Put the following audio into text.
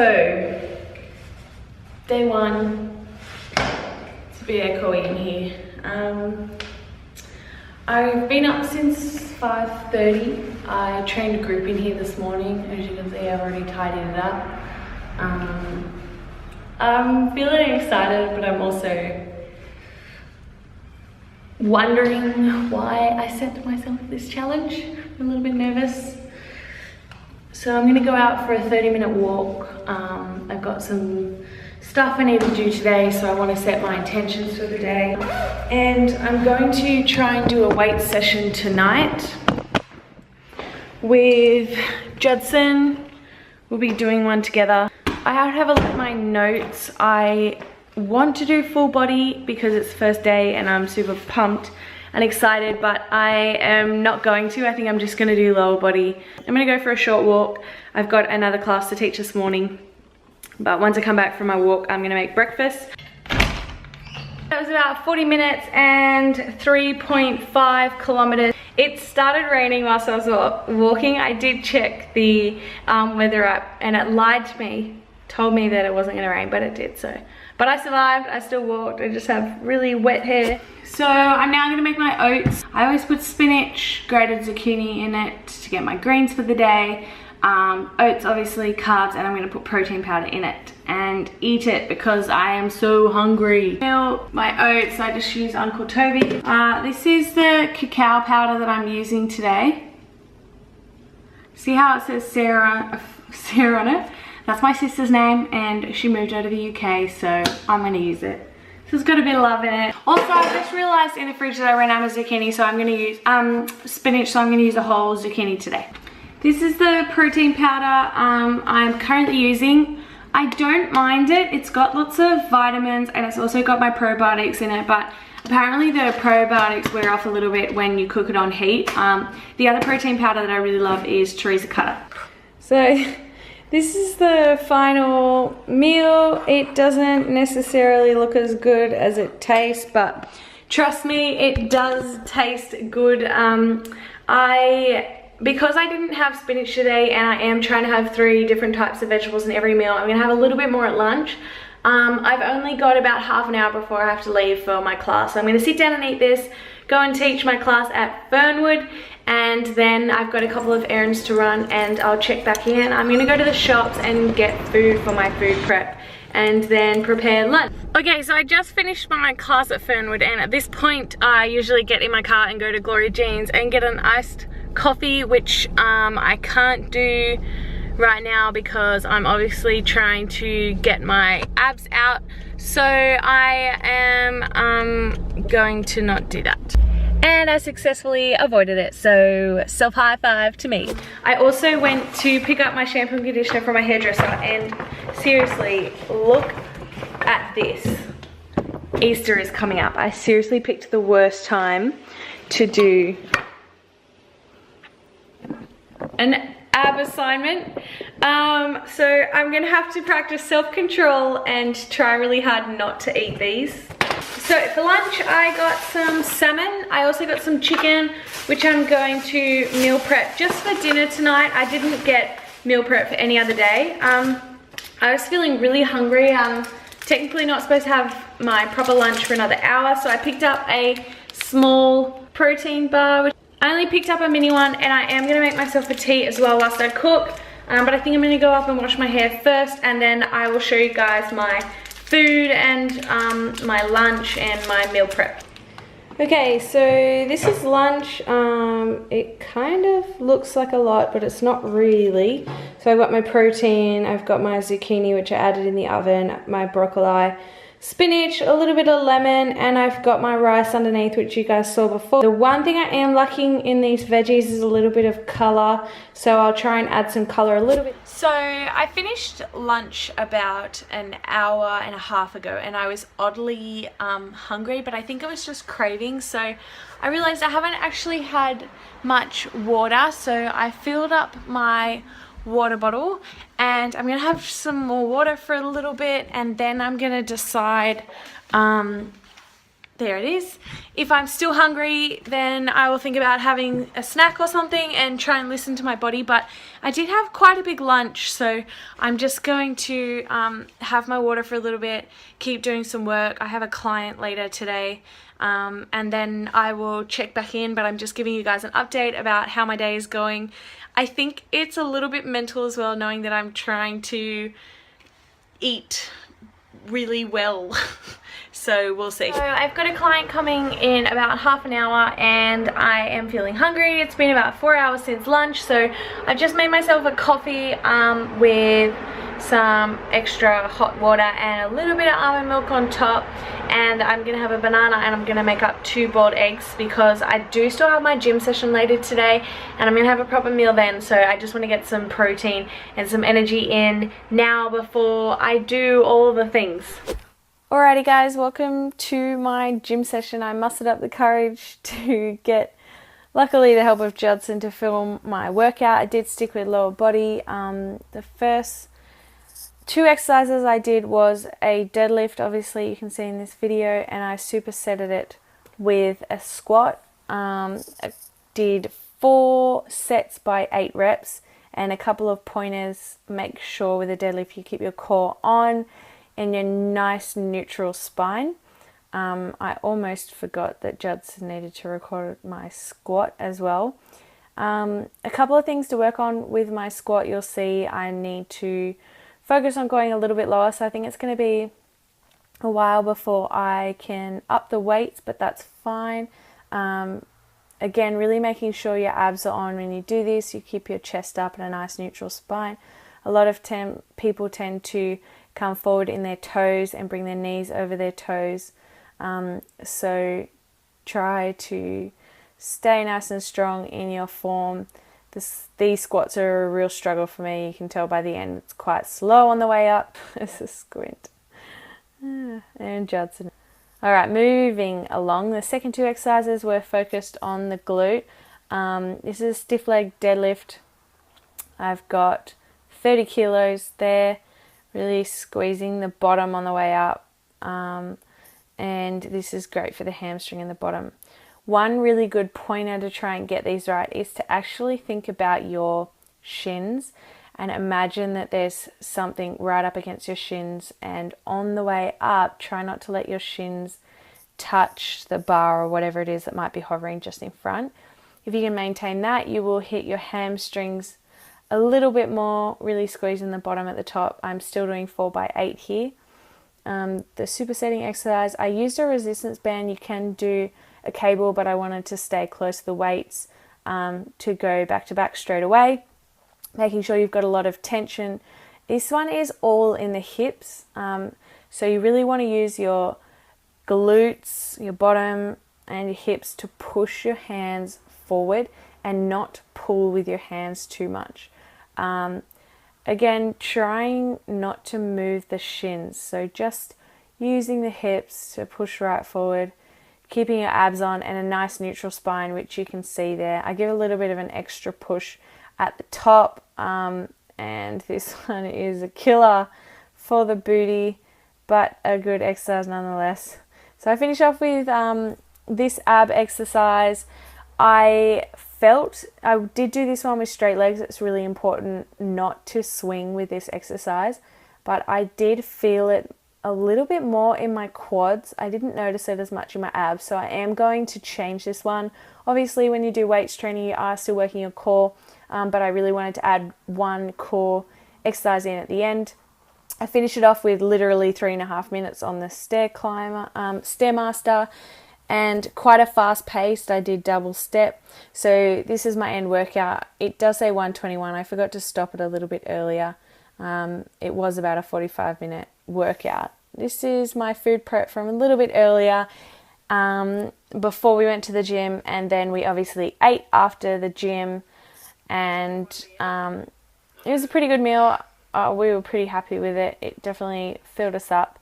So, day one, it's a bit echoey in here. I've been up since 5:30. I trained a group in here this morning. As you can see, I've already tidied it up. I'm feeling excited, but I'm also wondering why I set myself this challenge. I'm a little bit nervous. So I'm gonna go out for a 30-minute walk. I've got some stuff I need to do today, so I want to set my intentions for the day. And I'm going to try and do a weight session tonight with Judson. We'll be doing one together. I have to have a look at my notes. I want to do full body because it's the first day and I'm super pumped and excited, but I am not going to. I think I'm just gonna do lower body. I'm gonna go for a short walk. I've got another class to teach this morning, but once I come back from my walk, I'm gonna make breakfast. That was about 40 minutes and 3.5 kilometers. It started raining whilst I was walking. I did check the weather app and it lied to me, told me that it wasn't gonna rain, but it did, so. But I survived, I still walked, I just have really wet hair. So I'm now gonna make my oats. I always put spinach, grated zucchini in it to get my greens for the day. Oats, obviously, carbs, and I'm gonna put protein powder in it and eat it because I am so hungry. My oats, I just use Uncle Toby. This is the cacao powder that I'm using today. See how it says Sarah on it? That's my sister's name and she moved out of the UK, so I'm gonna use it. So it's got a bit of love in it. Also, I just realized in the fridge that I ran out of zucchini, so I'm gonna use spinach, so I'm gonna use a whole zucchini today. This is the protein powder I'm currently using. I don't mind it. It's got lots of vitamins and it's also got my probiotics in it, but apparently the probiotics wear off a little bit when you cook it on heat. The other protein powder that I really love is Teresa Cutter. So this is the final meal. It doesn't necessarily look as good as it tastes, but trust me, it does taste good. Because I didn't have spinach today and I am trying to have 3 different types of vegetables in every meal, I'm gonna have a little bit more at lunch. I've only got about half an hour before I have to leave for my class. So I'm gonna sit down and eat this, go and teach my class at Fernwood, and then I've got a couple of errands to run and I'll check back in. I'm gonna go to the shops and get food for my food prep and then prepare lunch. Okay, so I just finished my class at Fernwood, and at this point I usually get in my car and go to Gloria Jean's and get an iced coffee, which I can't do right now because I'm obviously trying to get my abs out, so I am going to not do that. And I successfully avoided it, so self high five to me. I also went to pick up my shampoo and conditioner from my hairdresser, and seriously, look at this. Easter is coming up. I seriously picked the worst time to do an ab assignment. So I'm gonna have to practice self-control and try really hard not to eat these. So for lunch I got some salmon. I also got some chicken, which I'm going to meal prep just for dinner tonight. I didn't get meal prep for any other day. I was feeling really hungry. I'm technically not supposed to have my proper lunch for another hour, so I picked up a small protein bar. I only picked up a mini one, and I am gonna make myself a tea as well whilst I cook. But I think I'm gonna go up and wash my hair first, and then I will show you guys my food and my lunch and my meal prep. Okay, so this is lunch. It kind of looks like a lot, but it's not really. So I've got my protein, I've got my zucchini, which I added in the oven, my broccoli, spinach, a little bit of lemon, and I've got my rice underneath, which you guys saw before. The one thing I am lacking in these veggies is a little bit of color, so I'll try and add some color a little bit. So I finished lunch about an hour and a half ago, and I was oddly hungry, but I think it was just craving. So I realized I haven't actually had much water, so I filled up my water bottle, and I'm gonna have some more water for a little bit, and then I'm gonna decide there it is. If I'm still hungry, then I will think about having a snack or something and try and listen to my body. But I did have quite a big lunch, so I'm just going to have my water for a little bit, keep doing some work. I have a client later today, and then I will check back in, but I'm just giving you guys an update about how my day is going. I think it's a little bit mental as well, knowing that I'm trying to eat really well. So we'll see. So I've got a client coming in about half an hour and I am feeling hungry. It's been about 4 hours since lunch, so I've just made myself a coffee with some extra hot water and a little bit of almond milk on top, and I'm gonna have a banana and I'm gonna make up 2 boiled eggs because I do still have my gym session later today and I'm gonna have a proper meal then, so I just want to get some protein and some energy in now before I do all the things. Alrighty guys, welcome to my gym session. I mustered up the courage to get, luckily, the help of Judson to film my workout. I did stick with lower body. The first 2 exercises I did was a deadlift, obviously you can see in this video, and I supersetted it with a squat. I did 4 sets by 8 reps and a couple of pointers. Make sure with a deadlift you keep your core on and your nice neutral spine. I almost forgot that Judson needed to record my squat as well. A couple of things to work on with my squat. You'll see I need to focus on going a little bit lower, so I think it's going to be a while before I can up the weights, but that's fine. Again, really making sure your abs are on when you do this. You keep your chest up and a nice neutral spine. A lot of people tend to come forward in their toes and bring their knees over their toes. So try to stay nice and strong in your form. These squats are a real struggle for me. You can tell by the end it's quite slow on the way up. It's a squint. And Judson. Alright, moving along. The second 2 exercises were focused on the glute. This is a stiff leg deadlift. I've got 30 kilos there. Really squeezing the bottom on the way up, and this is great for the hamstring and the bottom. One really good pointer to try and get these right is to actually think about your shins and imagine that there's something right up against your shins, and on the way up try not to let your shins touch the bar or whatever it is that might be hovering just in front. If you can maintain that, you will hit your hamstrings a little bit more, really squeezing the bottom at the top. I'm still doing 4 by 8 here. The supersetting exercise, I used a resistance band. You can do a cable, but I wanted to stay close to the weights to go back to back straight away, making sure you've got a lot of tension. This one is all in the hips, so you really want to use your glutes, your bottom and your hips to push your hands forward and not pull with your hands too much. Again, trying not to move the shins, so just using the hips to push right forward, keeping your abs on and a nice neutral spine, which you can see there. I give a little bit of an extra push at the top, and this one is a killer for the booty, but a good exercise nonetheless. So I finish off with this ab exercise. I did do this one with straight legs. It's really important not to swing with this exercise, but I did feel it a little bit more in my quads. I didn't notice it as much in my abs, so I am going to change this one. Obviously, when you do weights training, you are still working your core, but I really wanted to add one core exercise in at the end. I finished it off with literally 3.5 minutes on the Stairmaster, and quite a fast paced. I did double step. So this is my end workout. It does say 121. I forgot to stop it a little bit earlier. It was about a 45-minute workout. This is my food prep from a little bit earlier, before we went to the gym, and then we obviously ate after the gym, and it was a pretty good meal. We were pretty happy with it. It definitely filled us up.